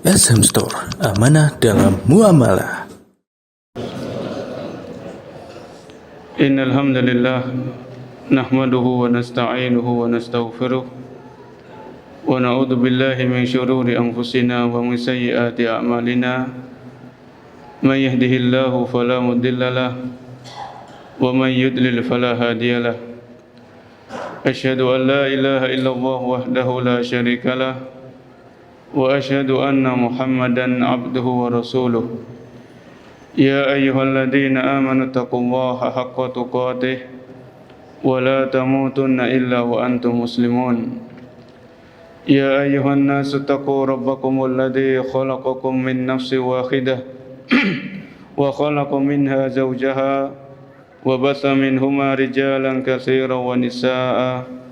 SM Store, amanah dalam muamalah. Innal hamdalillah nahmaduhu wa nasta'inuhu wa nastaghfiruh wa na'udzu billahi min shururi anfusina wa min sayyiati a'malina may yahdihillahu fala mudilla lahu wa may yudlil fala hadiyalah. Asyhadu an la ilaha illallah wahdahu la syarika lah wa asyhadu anna Muhammadan abduhu wa rasuluh. Ya ayyuhalladzina amanu taqullaha haqqa tuqatih wa la tamutunna illa wa antum muslimun. Ya ayyuhan nasu taqu rabbakumul ladzi khalaqakum min nafsin wahidah wa khalaqa minha zawjaha wa batha minhuma rijalan katsiran wa nisaa'a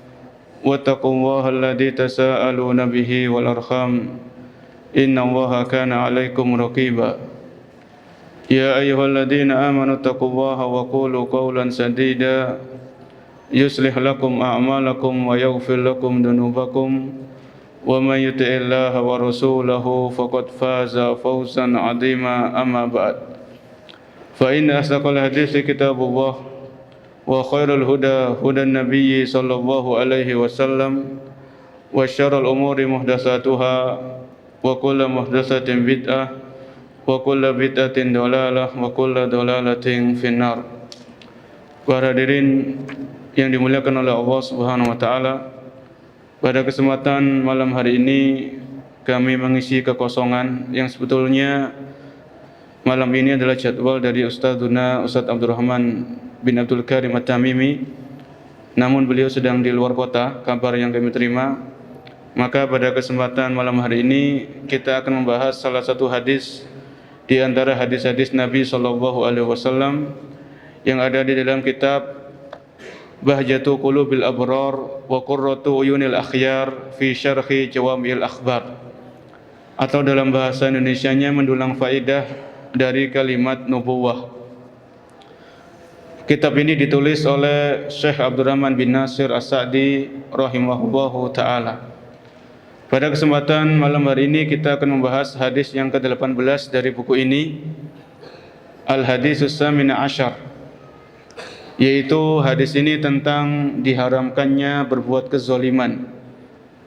wattaqullaha alladzi tasaaluna bihi wal arham innallaha kana 'alaikum raqiba. Ya ayyuhalladzina amanu taqullaha wa qulu qawlan sadida yuslih lakum a'malakum wa yaghfir lakum dhunubakum wa may yuti'illaha wa rasulahu faqad faza fawzan 'azima. Amma ba'd, fa inna asdaqal hadithi kitabullah wa khairul huda hudan nabiyyi sallallahu alaihi wasallam wa syarrul umuri muhdatsatuha wa kullu muhdatsatin bid'ah wa kullu bid'atin dhalalah wa kullu dhalalatin finnar. Para hadirin yang dimuliakan oleh Allah Subhanahu wa taala, pada kesempatan malam hari ini kami mengisi kekosongan yang sebetulnya malam ini adalah jadwal dari Ustadzuna Ustadz Abdurrahman bin Abdul Karim At-Tamimi, namun beliau sedang di luar kota, kabar yang kami terima. Maka pada kesempatan malam hari ini kita akan membahas salah satu hadis di antara hadis-hadis Nabi sallallahu alaihi wasallam yang ada di dalam kitab Bahjatu Qulubil Abrar wa Qurratu Uyunil Akhyar fi Syarhi Jawami'il Akhbar, atau dalam bahasa Indonesianya mendulang faedah dari kalimat nubuwah. Kitab ini ditulis oleh Syekh Abdurrahman bin Nasir As-Sa'di rahimahullahu taala. Pada kesempatan malam hari ini kita akan membahas hadis yang ke-18 dari buku ini, Al-Hadisus Samina Asyar, yaitu hadis ini tentang diharamkannya berbuat kezaliman.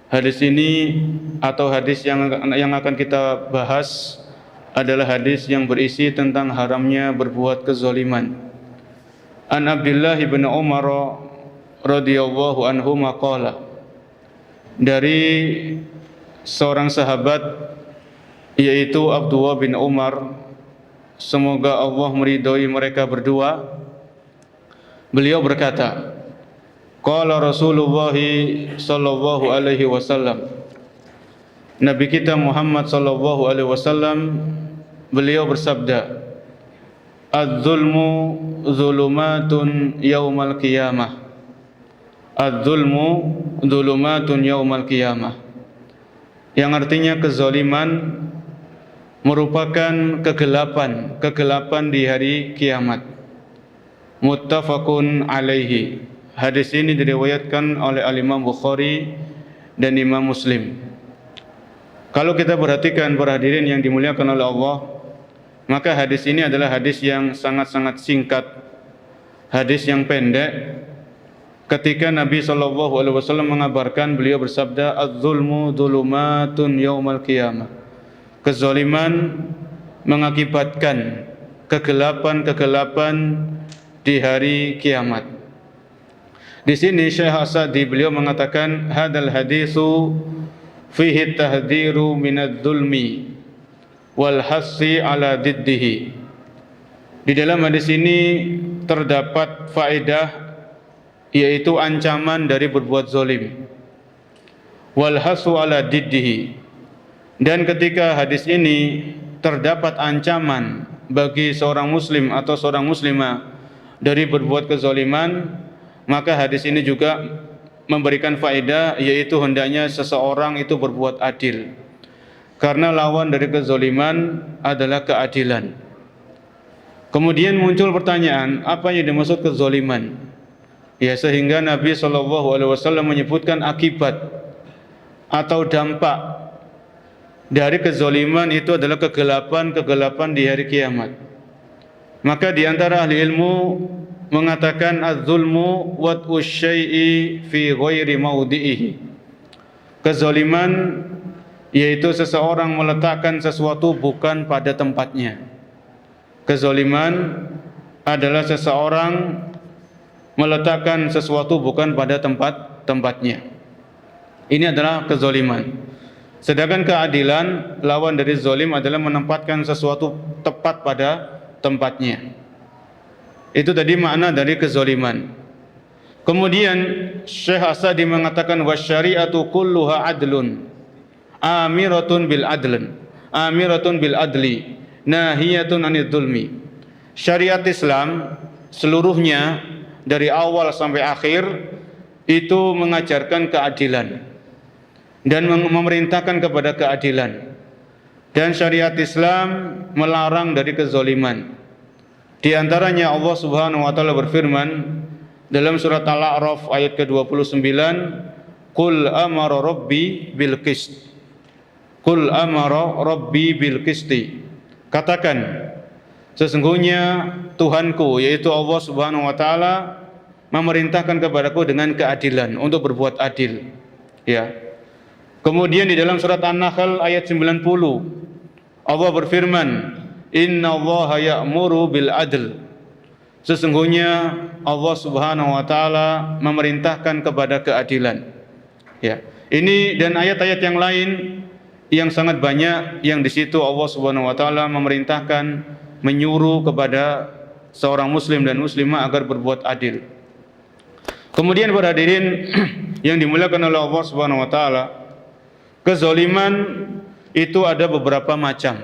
Hadis ini atau hadis yang akan kita bahas adalah hadis yang berisi tentang haramnya berbuat kezaliman. An Abdullah bin Umar radhiyallahu anhu maqala, dari seorang sahabat yaitu Abdullah bin Umar, semoga Allah meridhai mereka berdua, beliau berkata, qala Rasulullah sallallahu alaihi wasallam, Nabi kita Muhammad sallallahu alaihi wasallam beliau bersabda, az-zulmu zulumatun yaumal qiyamah. Az-zulmu zulumatun yaumal qiyamah, yang artinya kezaliman merupakan kegelapan di hari kiamat. Muttafaqun alaihi. Hadis ini diriwayatkan oleh Al-Imam Bukhari dan Imam Muslim. Kalau kita perhatikan para hadirin yang dimuliakan oleh Allah, maka hadis ini adalah hadis yang sangat-sangat singkat, hadis yang pendek. Ketika Nabi SAW mengabarkan, beliau bersabda, az-zulmu dhulumatun yaumal qiyamah. Kezaliman mengakibatkan kegelapan di hari kiamat. Di sini Syekh As-Sa'di beliau mengatakan, hadal hadisu fihi tahdhiru minadz-zulmi wal hassi ala diddihi. Di dalam hadis ini terdapat faedah, yaitu ancaman dari berbuat zalim, wal hasu ala diddihi, dan ketika hadis ini terdapat ancaman bagi seorang muslim atau seorang muslimah dari berbuat kezaliman, maka hadis ini juga memberikan faedah, yaitu hendaknya seseorang itu berbuat adil, karena lawan dari kezaliman adalah keadilan. Kemudian muncul pertanyaan, apa yang dimaksud kezaliman? Ya, sehingga Nabi SAW menyebutkan akibat atau dampak dari kezaliman itu adalah kegelapan di hari kiamat. Maka di antara ahli ilmu mengatakan az-zulmu wat'u syai'i fi ghairi maudi'ihi. Kezaliman yaitu seseorang meletakkan sesuatu bukan pada tempatnya. Kezaliman adalah seseorang meletakkan sesuatu bukan pada tempatnya. Ini adalah kezaliman. Sedangkan keadilan, lawan dari zalim adalah menempatkan sesuatu tepat pada tempatnya. Itu tadi makna dari kezaliman. Kemudian Syekh As-Sa'di mengatakan wasyari'atu kulluha adlun amiratun bil adli nahiyatun anidz zulmi. Syariat Islam seluruhnya dari awal sampai akhir itu mengajarkan keadilan dan memerintahkan kepada keadilan. Dan syariat Islam melarang dari kezaliman. Di antaranya Allah Subhanahu wa taala berfirman dalam surat Al-A'raf ayat ke-29, "Qul amara rabbi bil qist." Qul amara rabbi bil qisti. Katakan, sesungguhnya Tuhanku yaitu Allah Subhanahu wa taala memerintahkan kepadaku dengan keadilan, untuk berbuat adil. Ya. Kemudian di dalam surat An-Nahl ayat 90 Allah berfirman, "Innallaha ya'muru bil adl." Sesungguhnya Allah Subhanahu wa taala memerintahkan kepada keadilan. Ya. Ini dan ayat-ayat yang lain yang sangat banyak yang di situ Allah Subhanahu wa taala memerintahkan, menyuruh kepada seorang muslim dan muslimah agar berbuat adil. Kemudian para hadirin yang dimuliakan oleh Allah Subhanahu wa taala, kezaliman itu ada beberapa macam.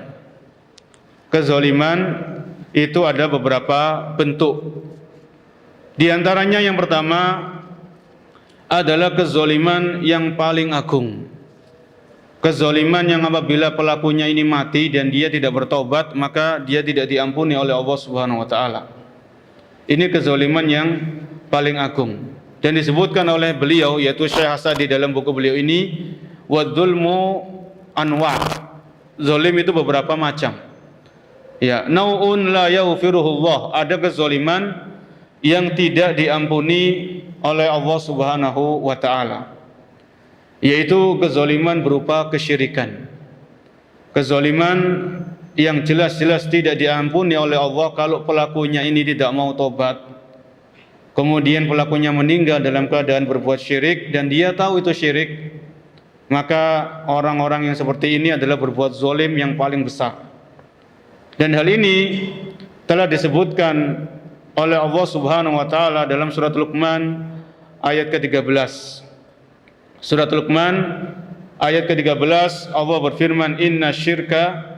Kezaliman itu ada beberapa bentuk. Di antaranya yang pertama adalah kezaliman yang paling agung. Kezaliman yang apabila pelakunya ini mati dan dia tidak bertobat, maka dia tidak diampuni oleh Allah Subhanahu wa taala. Ini kezaliman yang paling agung. Dan disebutkan oleh beliau yaitu Syekh As-Sa'di dalam buku beliau ini, wadzulmu anwa'. Zalim itu beberapa macam. Ya, nau'un la yaghfiruhullah. Ada kezaliman yang tidak diampuni oleh Allah Subhanahu wa taala, yaitu kezaliman berupa kesyirikan. Kezaliman yang jelas-jelas tidak diampuni oleh Allah kalau pelakunya ini tidak mau tobat. Kemudian pelakunya meninggal dalam keadaan berbuat syirik dan dia tahu itu syirik. Maka orang-orang yang seperti ini adalah berbuat zalim yang paling besar. Dan hal ini telah disebutkan oleh Allah Subhanahu wa taala dalam surat Luqman ayat ke-13. Surat Luqman ayat ke-13 Allah berfirman, "Inna syirka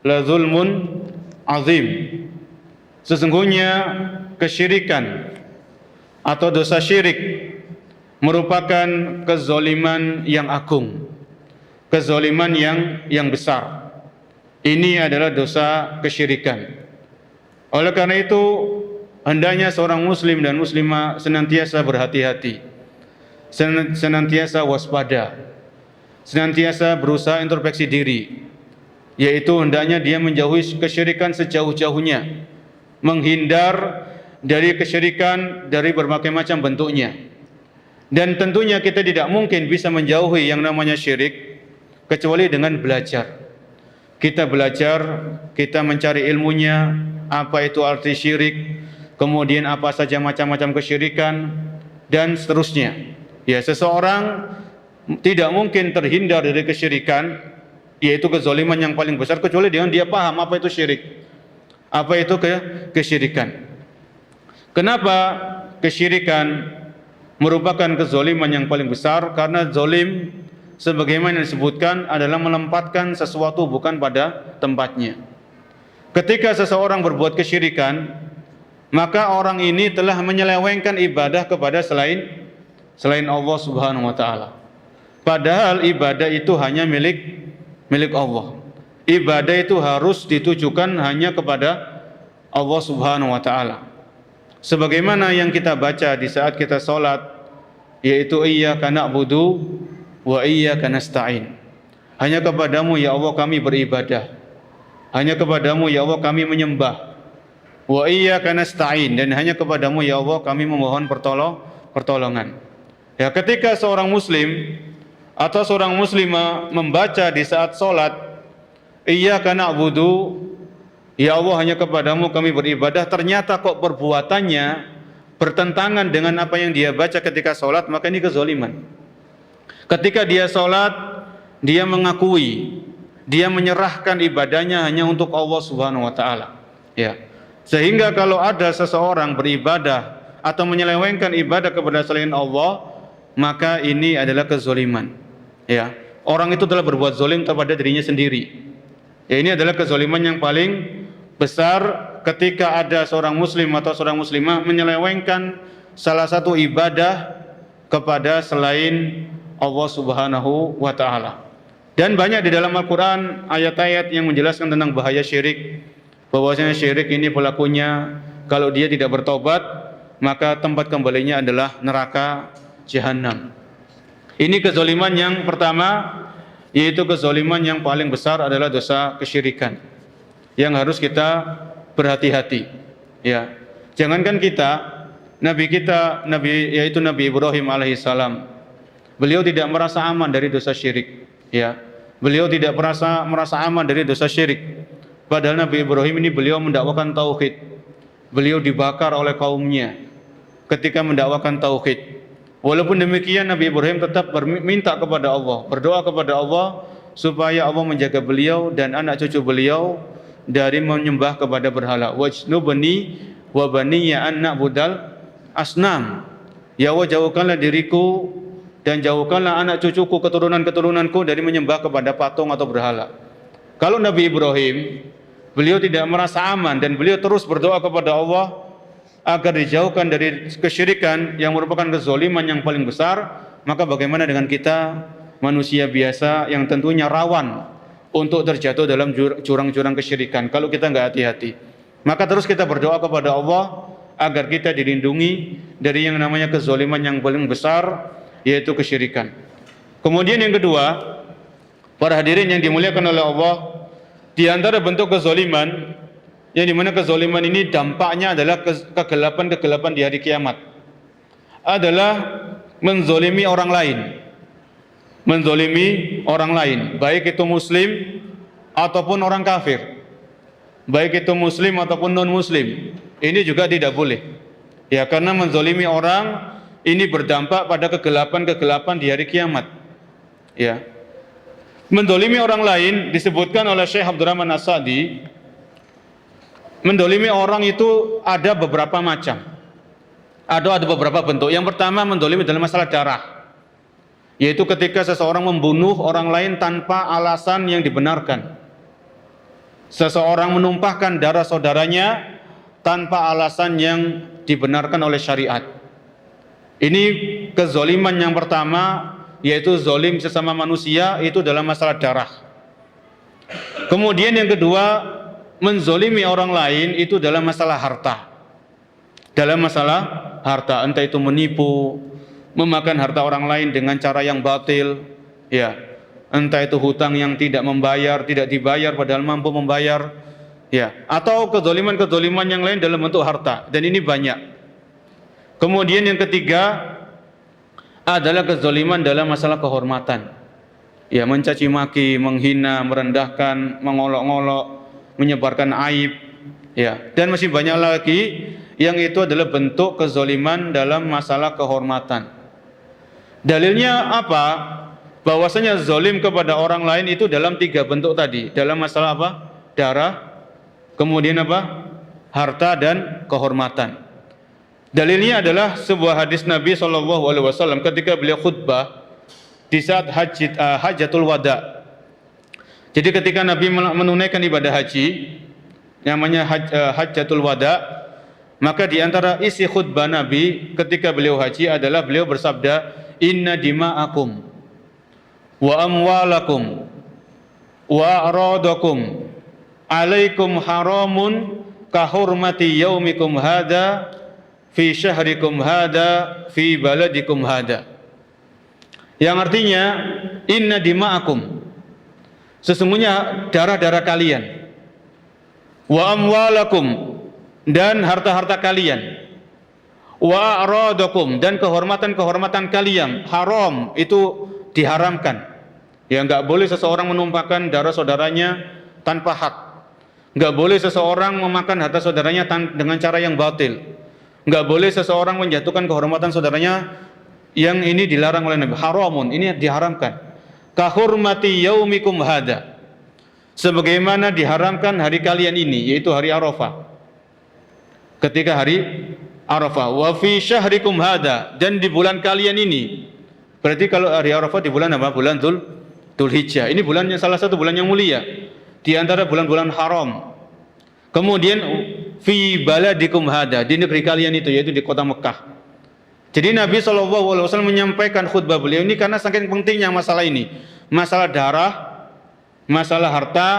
la zulmun azim." Sesungguhnya kesyirikan atau dosa syirik merupakan kezaliman yang agung, kezaliman yang besar. Ini adalah dosa kesyirikan. Oleh karena itu hendaknya seorang muslim dan muslimah senantiasa berhati-hati, senantiasa waspada, senantiasa berusaha introspeksi diri, yaitu hendaknya dia menjauhi kesyirikan sejauh-jauhnya, menghindar dari kesyirikan dari berbagai macam bentuknya. Dan tentunya kita tidak mungkin bisa menjauhi yang namanya syirik kecuali dengan belajar. Kita belajar, kita mencari ilmunya, apa itu arti syirik, kemudian apa saja macam-macam kesyirikan, dan seterusnya. Ya, seseorang tidak mungkin terhindar dari kesyirikan, yaitu kezaliman yang paling besar, kecuali dengan dia paham apa itu syirik, apa itu kesyirikan. Kenapa kesyirikan merupakan kezaliman yang paling besar? Karena zalim sebagaimana disebutkan adalah menempatkan sesuatu bukan pada tempatnya. Ketika seseorang berbuat kesyirikan, maka orang ini telah menyelewengkan ibadah kepada selain Allah Subhanahu wa taala. Padahal ibadah itu hanya milik Allah. Ibadah itu harus ditujukan hanya kepada Allah Subhanahu wa taala. Sebagaimana yang kita baca di saat kita salat, yaitu iyyaka na'budu wa iyyaka nasta'in. Hanya kepadamu ya Allah kami beribadah. Hanya kepadamu ya Allah kami menyembah. Wa iyyaka nasta'in, dan hanya kepadamu ya Allah kami memohon pertolongan. Ya, ketika seorang muslim atau seorang muslimah membaca di saat salat, iyyaka na'budu, ya Allah hanya kepadamu kami beribadah, ternyata kok perbuatannya bertentangan dengan apa yang dia baca ketika salat, maka ini kezaliman. Ketika dia salat, dia mengakui, dia menyerahkan ibadahnya hanya untuk Allah Subhanahu wa taala. Ya. Sehingga kalau ada seseorang beribadah atau menyelewengkan ibadah kepada selain Allah, maka ini adalah kezaliman. Ya. Orang itu telah berbuat zalim kepada dirinya sendiri. Ya, ini adalah kezaliman yang paling besar ketika ada seorang muslim atau seorang muslimah menyelewengkan salah satu ibadah kepada selain Allah Subhanahu wa taala. Dan banyak di dalam Al-Qur'an ayat-ayat yang menjelaskan tentang bahaya syirik, bahwasanya syirik ini pelakunya kalau dia tidak bertobat, maka tempat kembalinya adalah neraka jahanam. Ini kezaliman yang pertama, yaitu kezaliman yang paling besar adalah dosa kesyirikan, yang harus kita berhati-hati. Ya, jangankan Nabi yaitu Nabi Ibrahim alaihissalam, beliau tidak merasa aman dari dosa syirik. Ya, beliau tidak merasa aman dari dosa syirik. Padahal Nabi Ibrahim ini beliau mendakwakan tauhid. Beliau dibakar oleh kaumnya ketika mendakwakan tauhid. Walaupun demikian Nabi Ibrahim tetap meminta kepada Allah, berdoa kepada Allah supaya Allah menjaga beliau dan anak cucu beliau dari menyembah kepada berhala. Wajnubni wa baniya an na'budal asnam. Ya Allah, jauhkanlah diriku dan jauhkanlah anak cucuku, keturunan-keturunanku dari menyembah kepada patung atau berhala. Kalau Nabi Ibrahim, beliau tidak merasa aman dan beliau terus berdoa kepada Allah agar dijauhkan dari kesyirikan yang merupakan kezaliman yang paling besar, maka bagaimana dengan kita manusia biasa yang tentunya rawan untuk terjatuh dalam jurang-jurang kesyirikan kalau kita nggak hati-hati. Maka terus kita berdoa kepada Allah agar kita dilindungi dari yang namanya kezaliman yang paling besar, yaitu kesyirikan. Kemudian yang kedua, para hadirin yang dimuliakan oleh Allah, di antara bentuk kezaliman yang dimana kezaliman ini dampaknya adalah kegelapan-kegelapan di hari kiamat, adalah menzolimi orang lain. Menzolimi orang lain, baik itu muslim ataupun orang kafir, baik itu muslim ataupun non muslim, ini juga tidak boleh. Ya, karena menzolimi orang ini berdampak pada kegelapan-kegelapan di hari kiamat. Ya, mendolimi orang lain disebutkan oleh Syekh Abdurrahman As-Sa'di, mendolimi orang itu ada beberapa macam, ada beberapa bentuk. Yang pertama, mendolimi dalam masalah darah, yaitu ketika seseorang membunuh orang lain tanpa alasan yang dibenarkan. Seseorang menumpahkan darah saudaranya tanpa alasan yang dibenarkan oleh syariat. Ini kezoliman yang pertama, yaitu zolim sesama manusia itu dalam masalah darah. Kemudian yang kedua, menzolimi orang lain itu dalam masalah harta. Dalam masalah harta, entah itu menipu, memakan harta orang lain dengan cara yang batil, ya, entah itu hutang yang tidak dibayar padahal mampu membayar, ya, atau kezoliman yang lain dalam bentuk harta, dan ini banyak. Kemudian yang ketiga adalah kezoliman dalam masalah kehormatan, ya, mencaci maki, menghina, merendahkan, mengolok-olok, menyebarkan aib, ya, dan masih banyak lagi yang itu adalah bentuk kezoliman dalam masalah kehormatan. Dalilnya apa? Bahwasanya zolim kepada orang lain itu dalam tiga bentuk tadi, dalam masalah apa? Darah, kemudian apa? Harta dan kehormatan. Dalilnya adalah sebuah hadis Nabi SAW ketika beliau khutbah di saat Hajatul Wada. Jadi ketika Nabi menunaikan ibadah haji, namanya Hajatul Wada, maka di antara isi khutbah Nabi ketika beliau haji adalah beliau bersabda, inna dima'akum wa amwalakum wa a'radakum alaikum haramun kahurmati yaumikum hada fi syahrikum hada fi baladikum hada. Yang artinya, inna dima'akum, sesungguhnya darah-darah kalian, wa amwalakum, dan harta-harta kalian, wa a'radakum, dan kehormatan-kehormatan kalian, haram, itu diharamkan. Ya, enggak boleh seseorang menumpahkan darah saudaranya tanpa hak. Enggak boleh seseorang memakan harta saudaranya dengan cara yang batil. Enggak boleh seseorang menjatuhkan kehormatan saudaranya, yang ini dilarang oleh Nabi. Haramun, ini diharamkan. Kahurmati yaumikum hada, sebagaimana diharamkan hari kalian ini, yaitu hari Arafah. Ketika hari Arafah, wa fi syahrikum hada, dan di bulan kalian ini. Berarti kalau hari Arafah di bulan apa? Bulan Dzulhijjah. Ini bulannya, salah satu bulan yang mulia di antara bulan-bulan haram. Kemudian fi baladikum hada, di negeri kalian itu, yaitu di kota Mekah. Jadi Nabi SAW menyampaikan khutbah beliau ini karena saking pentingnya masalah ini, masalah darah, masalah harta,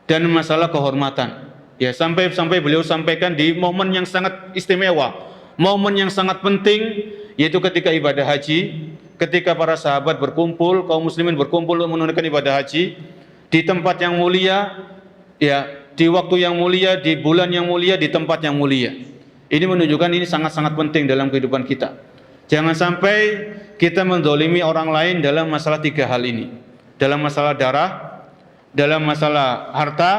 dan masalah kehormatan. Ya, sampai beliau sampaikan di momen yang sangat istimewa, momen yang sangat penting, yaitu ketika ibadah haji, ketika para sahabat berkumpul, kaum muslimin berkumpul untuk menunaikan ibadah haji di tempat yang mulia, ya, di waktu yang mulia, di bulan yang mulia, di tempat yang mulia. Ini menunjukkan ini sangat-sangat penting dalam kehidupan kita. Jangan sampai kita mendolimi orang lain dalam masalah tiga hal ini, dalam masalah darah, dalam masalah harta,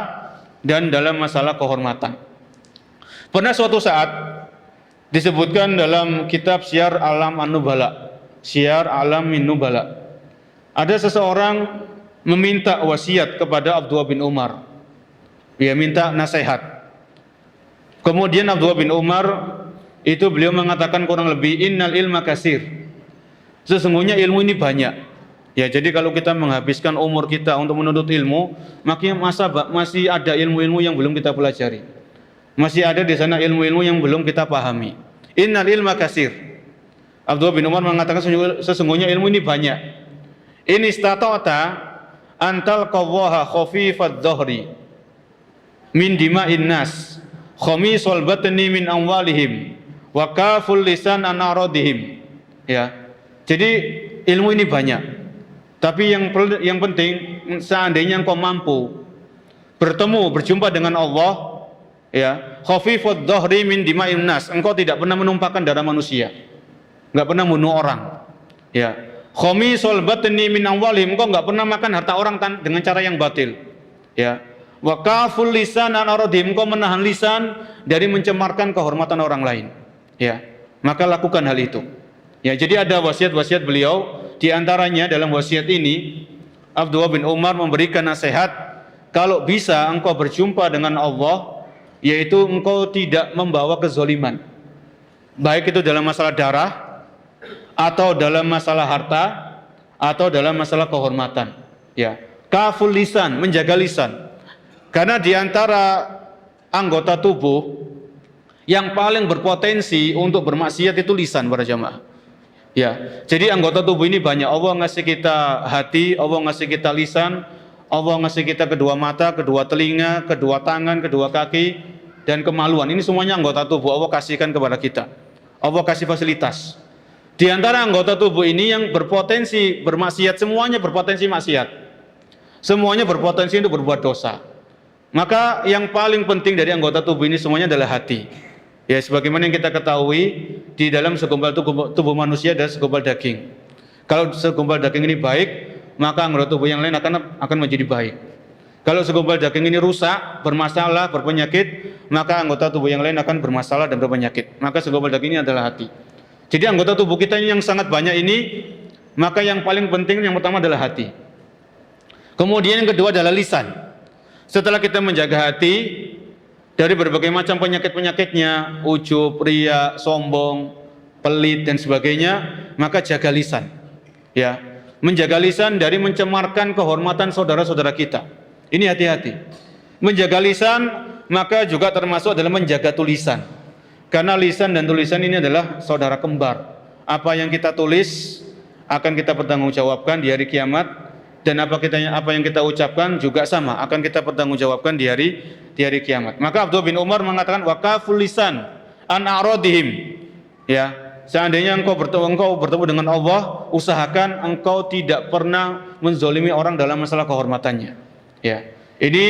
dan dalam masalah kehormatan. Pernah suatu saat disebutkan dalam kitab Syiar Alam An-Nubala, Syiar Alamin Nubala, ada seseorang meminta wasiat kepada Abdullah bin Umar. Dia minta nasihat. Kemudian Abdullah bin Umar itu beliau mengatakan kurang lebih, innal ilma kasir, sesungguhnya ilmu ini banyak. Ya, jadi kalau kita menghabiskan umur kita untuk menuntut ilmu, makanya masih ada ilmu-ilmu yang belum kita pelajari. Masih ada di sana ilmu-ilmu yang belum kita pahami. Innal ilma kasir. Abdullah bin Umar mengatakan sesungguhnya ilmu ini banyak. In istata'ta antal qawaha khafifad dhahri min dima'in nas, khamisul batni min amwalihim, wa kaful lisan an aradihim. Ya. Jadi ilmu ini banyak. Tapi yang penting, seandainya engkau mampu berjumpa dengan Allah, ya, khafifud dhahri min dima'in nas, engkau tidak pernah menumpahkan darah manusia, enggak pernah bunuh orang, ya. Khamisul batni min amwalihim, engkau enggak pernah makan harta orang dengan cara yang batil, ya. Wa kaful lisan an aradihim, engkau menahan lisan dari mencemarkan kehormatan orang lain, ya. Maka lakukan hal itu. Ya, jadi ada wasiat-wasiat beliau. Di antaranya dalam wasiat ini, Abdullah bin Umar memberikan nasihat, kalau bisa engkau berjumpa dengan Allah, yaitu engkau tidak membawa kezoliman, baik itu dalam masalah darah, atau dalam masalah harta, atau dalam masalah kehormatan. Ya, kaful lisan, menjaga lisan, karena di antara anggota tubuh yang paling berpotensi untuk bermaksiat itu lisan, para jamaah. Ya, jadi anggota tubuh ini banyak. Allah ngasih kita hati, Allah ngasih kita lisan, Allah ngasih kita kedua mata, kedua telinga, kedua tangan, kedua kaki, dan kemaluan. Ini semuanya anggota tubuh Allah kasihkan kepada kita. Allah kasih fasilitas. Di antara anggota tubuh ini yang berpotensi bermaksiat, semuanya berpotensi maksiat, semuanya berpotensi untuk berbuat dosa. Maka yang paling penting dari anggota tubuh ini semuanya adalah hati. Ya, sebagaimana yang kita ketahui, di dalam segumpal tubuh manusia ada segumpal daging. Kalau segumpal daging ini baik, maka anggota tubuh yang lain akan menjadi baik. Kalau segumpal daging ini rusak, bermasalah, berpenyakit, maka anggota tubuh yang lain akan bermasalah dan berpenyakit. Maka segumpal daging ini adalah hati. Jadi anggota tubuh kita ini yang sangat banyak ini, maka yang paling penting yang pertama adalah hati. Kemudian yang kedua adalah lisan. Setelah kita menjaga hati dari berbagai macam penyakit-penyakitnya, ujub, riya, sombong, pelit, dan sebagainya, maka jaga lisan. Ya, menjaga lisan dari mencemarkan kehormatan saudara-saudara kita. Ini hati-hati. Menjaga lisan, maka juga termasuk adalah menjaga tulisan. Karena lisan dan tulisan ini adalah saudara kembar. Apa yang kita tulis akan kita pertanggungjawabkan di hari kiamat. Dan apa yang kita ucapkan juga sama, akan kita pertanggungjawabkan di hari kiamat. Maka Abdullah bin Umar mengatakan waqaful lisan an aradihim. Ya, seandainya engkau bertemu dengan Allah, usahakan engkau tidak pernah menzolimi orang dalam masalah kehormatannya. Ya. Ini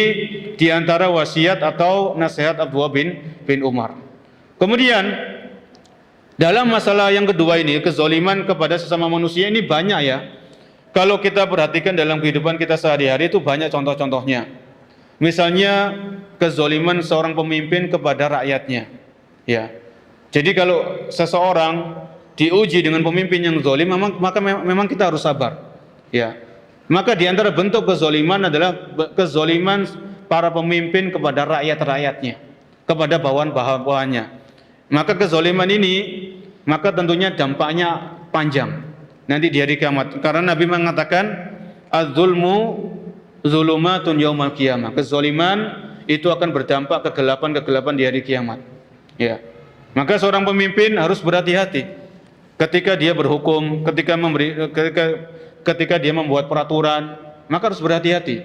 diantara wasiat atau nasihat Abdullah bin Umar. Kemudian dalam masalah yang kedua ini, kezaliman kepada sesama manusia ini banyak ya. Kalau kita perhatikan dalam kehidupan kita sehari-hari itu banyak contoh-contohnya. Misalnya kezaliman seorang pemimpin kepada rakyatnya. Ya. Jadi kalau seseorang diuji dengan pemimpin yang zalim, maka memang kita harus sabar. Ya. Maka di antara bentuk kezaliman adalah kezaliman para pemimpin kepada rakyat-rakyatnya, kepada bawahan-bawahannya. Maka kezaliman ini, maka tentunya dampaknya panjang nanti di hari kiamat. Karena Nabi mengatakan, az-zulmu zulumatun yaumal qiyamah. Kezaliman itu akan berdampak kegelapan-kegelapan di hari kiamat. Ya. Maka seorang pemimpin harus berhati-hati ketika dia berhukum, ketika dia membuat peraturan, maka harus berhati-hati.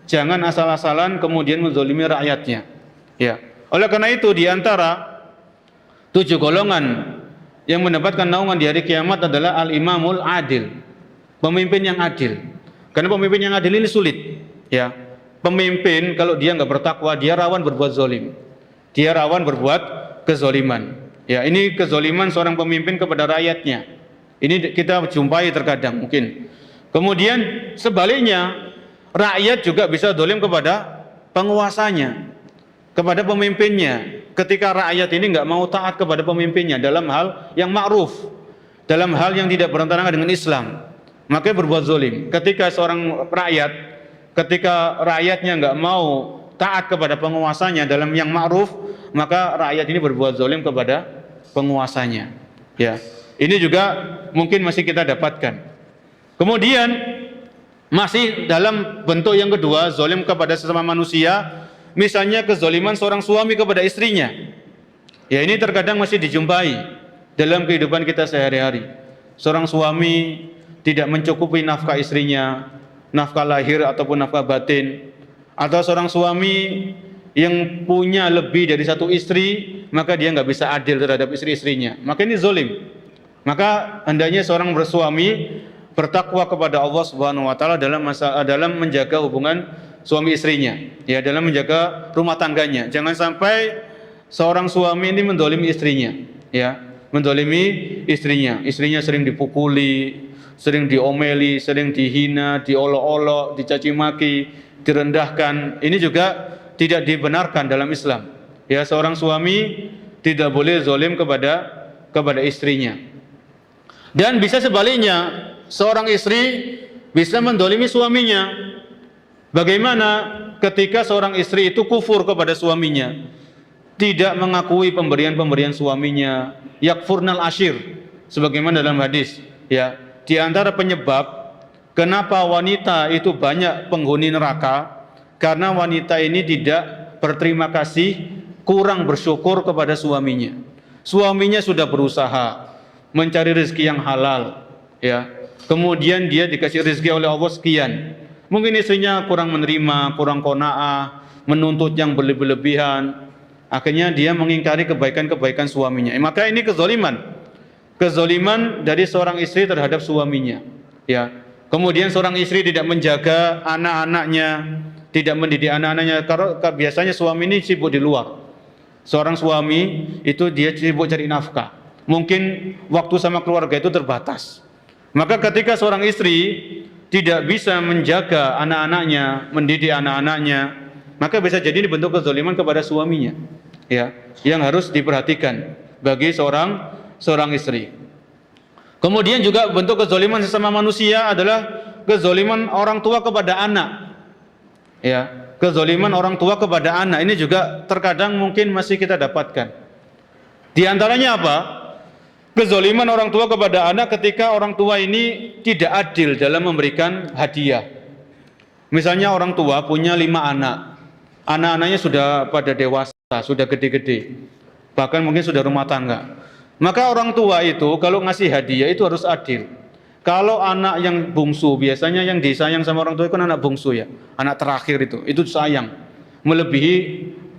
Jangan asal-asalan kemudian menzalimi rakyatnya. Ya. Oleh karena itu di antara 7 golongan yang mendapatkan naungan di hari kiamat adalah al-imamul adil. Pemimpin yang adil. Karena pemimpin yang adil ini sulit. Ya. Pemimpin kalau dia nggak bertakwa, dia rawan berbuat zalim. Dia rawan berbuat kezaliman. Ya, ini kezaliman seorang pemimpin kepada rakyatnya. Ini kita jumpai terkadang mungkin. Kemudian sebaliknya, rakyat juga bisa zalim kepada penguasanya, kepada pemimpinnya. Ketika rakyat ini nggak mau taat kepada pemimpinnya dalam hal yang ma'ruf, dalam hal yang tidak bertentangan dengan Islam, maka berbuat zalim. Ketika rakyatnya nggak mau taat kepada penguasanya dalam yang ma'ruf, maka rakyat ini berbuat zalim kepada penguasanya. Ya, ini juga mungkin masih kita dapatkan. Kemudian masih dalam bentuk yang kedua, zalim kepada sesama manusia, misalnya kezaliman seorang suami kepada istrinya. Ya, ini terkadang masih dijumpai dalam kehidupan kita sehari-hari. Seorang suami tidak mencukupi nafkah istrinya, nafkah lahir ataupun nafkah batin, atau seorang suami yang punya lebih dari satu istri, maka dia nggak bisa adil terhadap istri-istrinya, maka ini zalim. Maka hendaknya seorang bersuami bertakwa kepada Allah Subhanahu wa taala dalam menjaga hubungan suami istrinya, ya, dalam menjaga rumah tangganya. Jangan sampai seorang suami ini mendolimi istrinya, ya, mendolimi istrinya. Istrinya sering dipukuli, sering diomeli, sering dihina, diolok-olok, dicaci maki, direndahkan. Ini juga tidak dibenarkan dalam Islam. Ya, seorang suami tidak boleh zalim kepada istrinya. Dan bisa sebaliknya, seorang istri bisa mendolimi suaminya. Bagaimana ketika seorang istri itu kufur kepada suaminya, tidak mengakui pemberian-pemberian suaminya, yakfurnal ashir, sebagaimana dalam hadis. Ya, di antara penyebab kenapa wanita itu banyak penghuni neraka, karena wanita ini tidak berterima kasih, kurang bersyukur kepada suaminya. Suaminya sudah berusaha mencari rezeki yang halal, ya, kemudian dia dikasih rezeki oleh Allah sekian. Mungkin istrinya kurang menerima, kurang qanaah, menuntut yang berlebihan. Akhirnya dia mengingkari kebaikan-kebaikan suaminya. Maka ini kezaliman. Kezaliman dari seorang istri terhadap suaminya. Ya. Kemudian seorang istri tidak menjaga anak-anaknya, tidak mendidik anak-anaknya. Karena biasanya suami ini sibuk di luar. Seorang suami itu dia sibuk cari nafkah. Mungkin waktu sama keluarga itu terbatas. Maka ketika seorang istri tidak bisa menjaga anak-anaknya, mendidik anak-anaknya, maka bisa jadi ini bentuk kezaliman kepada suaminya, ya, yang harus diperhatikan bagi seorang istri. Kemudian juga bentuk kezaliman sesama manusia adalah kezaliman orang tua kepada anak, ya, kezaliman orang tua kepada anak. Ini juga terkadang mungkin masih kita dapatkan. Di antaranya apa? Kezaliman orang tua kepada anak ketika orang tua ini tidak adil dalam memberikan hadiah. Misalnya orang tua punya 5 anak, anak-anaknya sudah pada dewasa, sudah gede-gede, bahkan mungkin sudah rumah tangga. Maka orang tua itu kalau ngasih hadiah itu harus adil. Kalau anak yang bungsu, biasanya yang disayang sama orang tua itu kan anak bungsu, ya, anak terakhir itu sayang, melebihi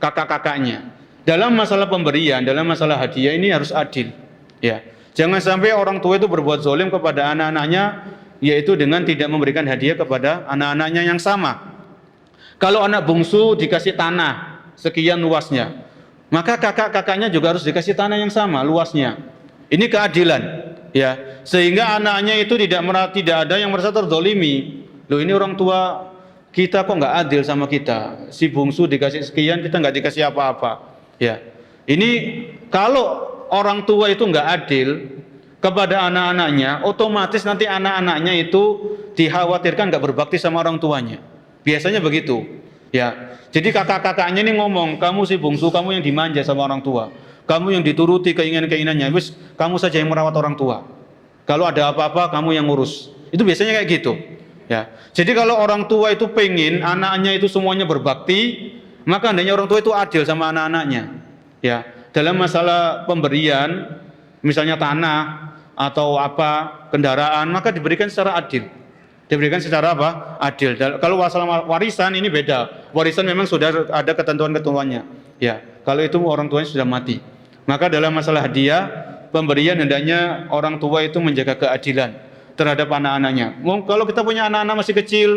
kakak-kakaknya. Dalam masalah pemberian, dalam masalah hadiah ini harus adil. Ya, jangan sampai orang tua itu berbuat zalim kepada anak-anaknya, yaitu dengan tidak memberikan hadiah kepada anak-anaknya yang sama. Kalau anak bungsu dikasih tanah sekian luasnya, maka kakak-kakaknya juga harus dikasih tanah yang sama luasnya. Ini keadilan, ya. Sehingga anaknya itu tidak ada yang merasa terzolimi. Loh, ini orang tua kita kok nggak adil sama kita. Si bungsu dikasih sekian, kita nggak dikasih apa-apa. Ya, ini kalau orang tua itu nggak adil kepada anak-anaknya, otomatis nanti anak-anaknya itu dikhawatirkan nggak berbakti sama orang tuanya. Biasanya begitu, ya. Jadi kakak-kakaknya ini ngomong, kamu si bungsu, kamu yang dimanja sama orang tua, kamu yang dituruti keinginan-keinginannya, wis kamu saja yang merawat orang tua. Kalau ada apa-apa kamu yang ngurus. Itu biasanya kayak gitu, ya. Jadi kalau orang tua itu pengen anaknya itu semuanya berbakti, maka hendaknya orang tua itu adil sama anak-anaknya, ya. Dalam masalah pemberian, misalnya tanah atau apa kendaraan, maka diberikan secara adil. Diberikan secara apa? Adil. Kalau masalah warisan ini beda. Warisan memang sudah ada ketentuan-ketentuannya. Ya, kalau itu orang tuanya sudah mati. Maka dalam masalah hadiah, pemberian hendaknya orang tua itu menjaga keadilan terhadap anak-anaknya. Kalau kita punya anak-anak masih kecil,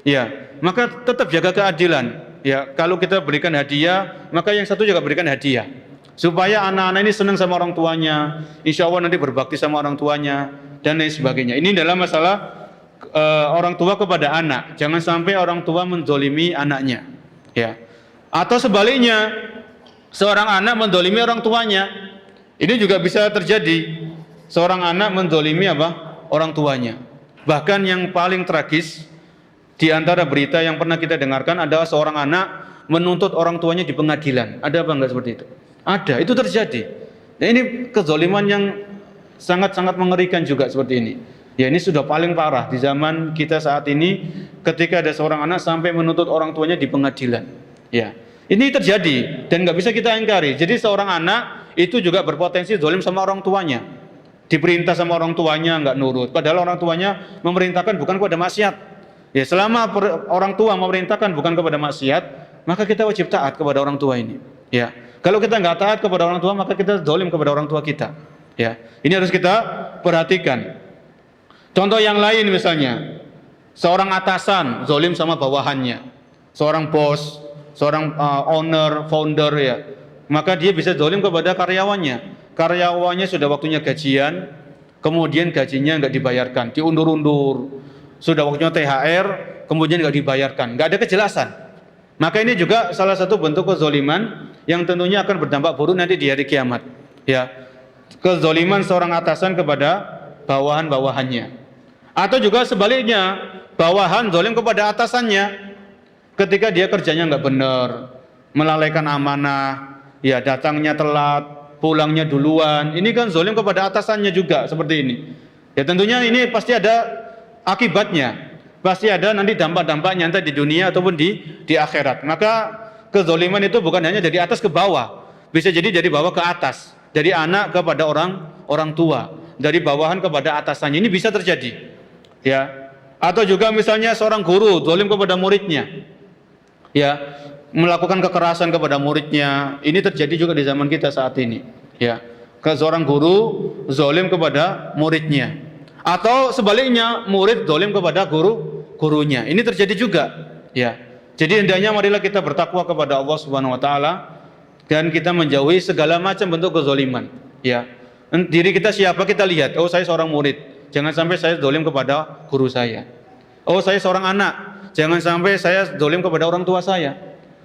ya, maka tetap jaga keadilan. Ya, kalau kita berikan hadiah, maka yang satu juga berikan hadiah. Supaya anak-anak ini senang sama orang tuanya, insya Allah nanti berbakti sama orang tuanya dan lain sebagainya. Ini dalam masalah orang tua kepada anak. Jangan sampai orang tua menzolimi anaknya, ya. Atau sebaliknya, seorang anak menzolimi orang tuanya. Ini juga bisa terjadi. Seorang anak menzolimi apa? Orang tuanya. Bahkan yang paling tragis di antara berita yang pernah kita dengarkan adalah seorang anak menuntut orang tuanya di pengadilan. Ada apa enggak seperti itu? Ada, itu terjadi. Nah, ini kezoliman yang sangat-sangat mengerikan juga seperti ini. Ya, ini sudah paling parah di zaman kita saat ini, ketika ada seorang anak sampai menuntut orang tuanya di pengadilan. Ya, ini terjadi dan nggak bisa kita ingkari. Jadi seorang anak itu juga berpotensi zalim sama orang tuanya. Diperintah sama orang tuanya nggak nurut, padahal orang tuanya memerintahkan bukan kepada maksiat. Ya, selama orang tua memerintahkan bukan kepada maksiat, maka kita wajib taat kepada orang tua ini. Ya, kalau kita nggak taat kepada orang tua, maka kita zalim kepada orang tua kita. Ya, ini harus kita perhatikan. Contoh yang lain misalnya, seorang atasan zalim sama bawahannya, seorang bos, seorang owner, founder, ya, maka dia bisa zalim kepada karyawannya. Karyawannya sudah waktunya gajian, kemudian gajinya nggak dibayarkan, diundur-undur. Sudah waktunya THR, kemudian nggak dibayarkan, nggak ada kejelasan. Maka ini juga salah satu bentuk kezoliman yang tentunya akan berdampak buruk nanti di hari kiamat. Ya, kezoliman seorang atasan kepada bawahan-bawahannya. Atau juga sebaliknya, bawahan zalim kepada atasannya ketika dia kerjanya nggak benar, melalaikan amanah, ya, datangnya telat, pulangnya duluan. Ini kan zalim kepada atasannya juga seperti ini. Ya, tentunya ini pasti ada akibatnya, pasti ada nanti dampak-dampaknya entah di dunia ataupun di akhirat. Maka kezaliman itu bukan hanya dari atas ke bawah, bisa jadi dari bawah ke atas, dari anak kepada orang tua, dari bawahan kepada atasannya. Ini bisa terjadi. Ya, atau juga misalnya seorang guru zalim kepada muridnya, ya, melakukan kekerasan kepada muridnya. Ini terjadi juga di zaman kita saat ini, ya. Seorang guru zalim kepada muridnya, atau sebaliknya murid zalim kepada gurunya. Ini terjadi juga, ya. Jadi hendaknya marilah kita bertakwa kepada Allah Subhanahu wa taala dan kita menjauhi segala macam bentuk kezaliman, ya. Diri kita siapa, kita lihat, oh saya seorang murid, jangan sampai saya zalim kepada guru saya. Oh, saya seorang anak, jangan sampai saya zalim kepada orang tua saya.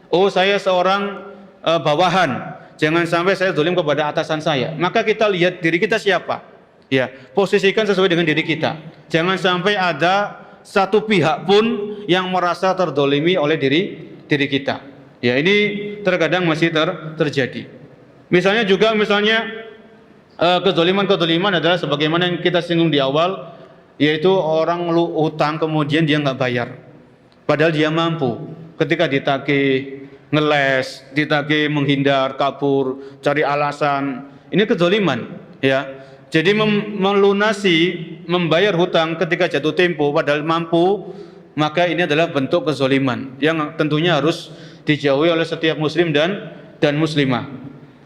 Oh, saya seorang bawahan, jangan sampai saya zalim kepada atasan saya. Maka kita lihat diri kita siapa, ya, posisikan sesuai dengan diri kita. Jangan sampai ada satu pihak pun yang merasa terzalimi oleh diri kita. Ya, ini terkadang masih terjadi. Misalnya juga kezaliman adalah sebagaimana yang kita singgung di awal, yaitu orang utang kemudian dia nggak bayar, padahal dia mampu. Ketika ditagih ngeles, ditagih menghindar, kabur, cari alasan, ini kezaliman, ya. Jadi melunasi, membayar hutang ketika jatuh tempo padahal mampu, maka ini adalah bentuk kezaliman yang tentunya harus dijauhi oleh setiap muslim dan muslimah.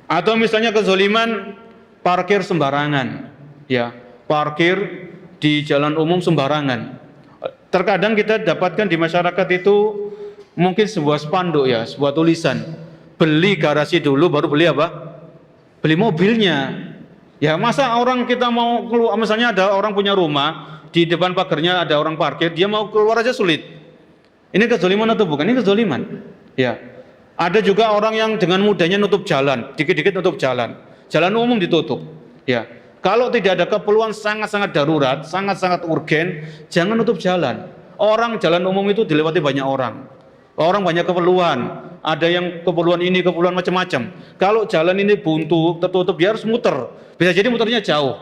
Atau misalnya kezaliman parkir sembarangan, ya, parkir di jalan umum sembarangan. Terkadang kita dapatkan di masyarakat itu mungkin sebuah spanduk ya, sebuah tulisan, beli garasi dulu baru beli apa? Beli mobilnya. Ya masa orang kita mau keluar, misalnya ada orang punya rumah, di depan pagarnya ada orang parkir, dia mau keluar aja sulit. Ini kezaliman atau bukan? Ini kezaliman. Ya. Ada juga orang yang dengan mudahnya nutup jalan, dikit-dikit nutup jalan. Jalan umum ditutup. Ya. Kalau tidak ada keperluan sangat-sangat darurat, sangat-sangat urgen, jangan nutup jalan. Orang jalan umum itu dilewati banyak orang. Orang banyak keperluan. Ada yang keperluan ini, keperluan macam-macam. Kalau jalan ini buntu, tertutup, dia harus muter. Bisa jadi muternya jauh.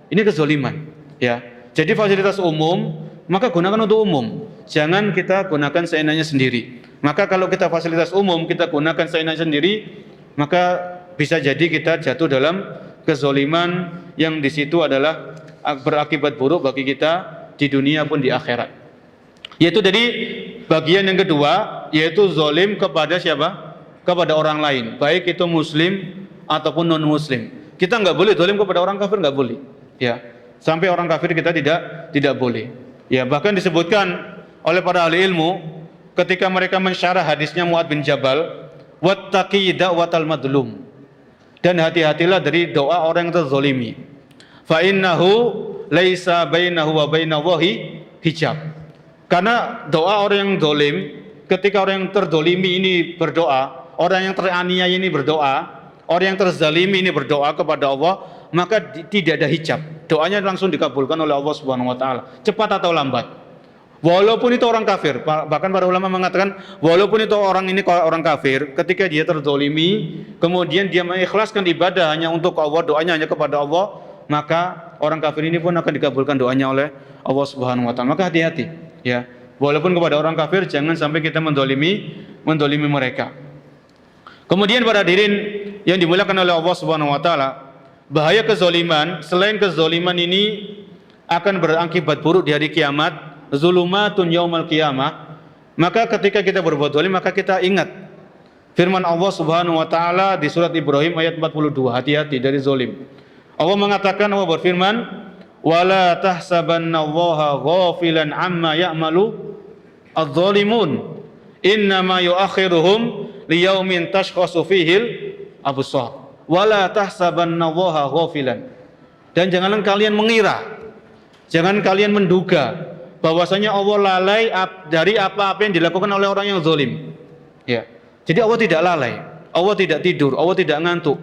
Ini kezaliman. Ya. Jadi fasilitas umum, maka gunakan untuk umum. Jangan kita gunakan seenaknya sendiri. Maka kalau kita fasilitas umum, kita gunakan seenaknya sendiri, maka bisa jadi kita jatuh dalam kezaliman yang di situ adalah berakibat buruk bagi kita di dunia pun di akhirat. Yaitu dari bagian yang kedua, yaitu zalim kepada siapa? Kepada orang lain, baik itu muslim ataupun non muslim. Kita nggak boleh zalim kepada orang kafir, nggak boleh. Ya, sampai orang kafir kita tidak boleh. Ya, bahkan disebutkan oleh para ahli ilmu ketika mereka mensyarah hadisnya Mu'adz bin Jabal, wattaqi da'watal madlum. Dan hati-hatilah dari doa orang yang terzalimi. Fa innahu laisa bainahu wa bainallahi hijab. Karena doa orang yang zalim, ketika orang yang terzalimi ini berdoa, orang yang teraniaya ini berdoa, orang yang terzalimi ini berdoa kepada Allah, maka tidak ada hijab. Doanya langsung dikabulkan oleh Allah Subhanahu wa taala, cepat atau lambat. Walaupun itu orang kafir, bahkan para ulama mengatakan walaupun itu orang ini orang kafir, ketika dia terzalimi, kemudian dia mengikhlaskan ibadah hanya untuk Allah, doanya hanya kepada Allah, maka orang kafir ini pun akan dikabulkan doanya oleh Allah Subhanahu wa taala. Maka hati-hati, ya. Walaupun kepada orang kafir jangan sampai kita mendolimi mereka. Kemudian para hadirin yang dimuliakan oleh Allah Subhanahu wa taala, bahaya kezaliman, selain kezaliman ini akan berakibat buruk di hari kiamat, zulumatun yaumal qiyamah. Maka ketika kita berbuat zalim, maka kita ingat firman Allah Subhanahu wa taala di surat Ibrahim ayat 42, hati-hati dari zalim. Allah mengatakan, Allah berfirman, wala tahsabannallaha ghafilan amma ya'malu adh-dhalimun innama yu'akhiruhum liyaumin tashkhasu fihil absar. Wala tahsabannallaha ghafilan. Dan janganlah kalian mengira, jangan kalian menduga bahwasanya Allah lalai dari apa-apa yang dilakukan oleh orang yang zalim. Ya. Jadi Allah tidak lalai, Allah tidak tidur, Allah tidak ngantuk.